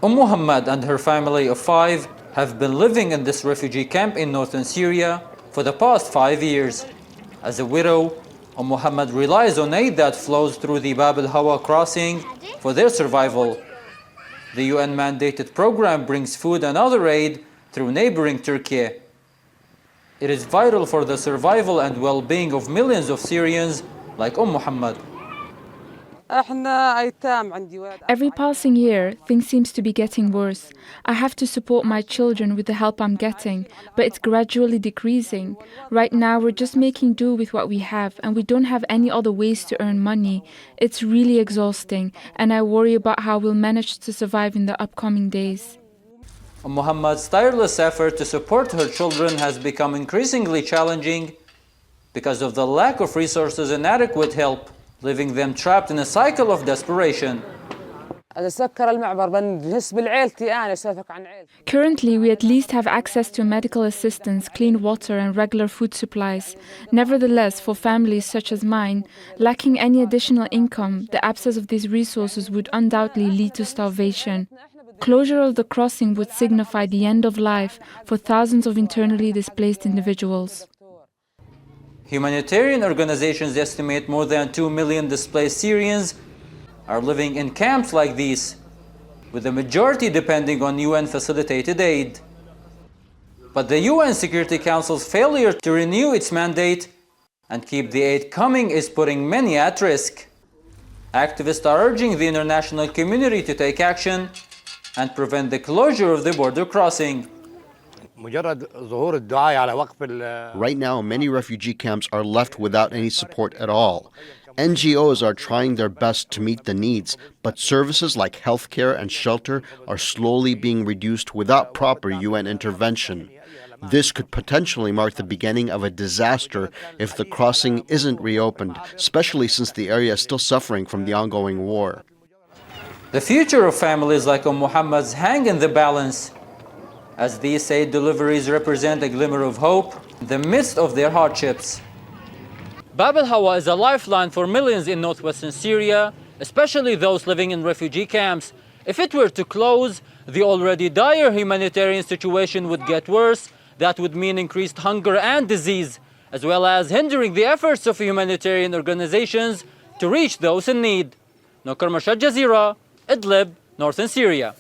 Muhammad and her family of 5 have been living in this refugee camp in northern Syria for the past 5 years. As a widow, Muhammad relies on aid that flows through the al-Hawa crossing for their survival. The UN-mandated program brings food and other aid through neighboring Turkey. It is vital for the survival and well-being of millions of Syrians like Muhammad. Every passing year, things seems to be getting worse. I have to support my children with the help I'm getting, but it's gradually decreasing. Right now, we're just making do with what we have, and we don't have any other ways to earn money. It's really exhausting, and I worry about how we'll manage to survive in the upcoming days. Muhammad's tireless effort to support her children has become increasingly challenging because of the lack of resources and adequate help, leaving them trapped in a cycle of desperation. Currently, we at least have access to medical assistance, clean water and regular food supplies. Nevertheless, for families such as mine, lacking any additional income, the absence of these resources would undoubtedly lead to starvation. Closure of the crossing would signify the end of life for thousands of internally displaced individuals. Humanitarian organizations estimate more than 2 million displaced Syrians are living in camps like these, with the majority depending on UN-facilitated aid. But the UN Security Council's failure to renew its mandate and keep the aid coming is putting many at risk. Activists are urging the international community to take action and prevent the closure of the border crossing. Right now, many refugee camps are left without any support at all. NGOs are trying their best to meet the needs, but services like healthcare and shelter are slowly being reduced without proper UN intervention. This could potentially mark the beginning of a disaster if the crossing isn't reopened, especially since the area is still suffering from the ongoing war. The future of families like Muhammad's hang in the balance, as these aid deliveries represent a glimmer of hope in the midst of their hardships. al-Hawa is a lifeline for millions in northwestern Syria, especially those living in refugee camps. If it were to close, the already dire humanitarian situation would get worse. That would mean increased hunger and disease, as well as hindering the efforts of humanitarian organizations to reach those in need. Nour, Qormosh, Jazeera, Idlib, northern Syria.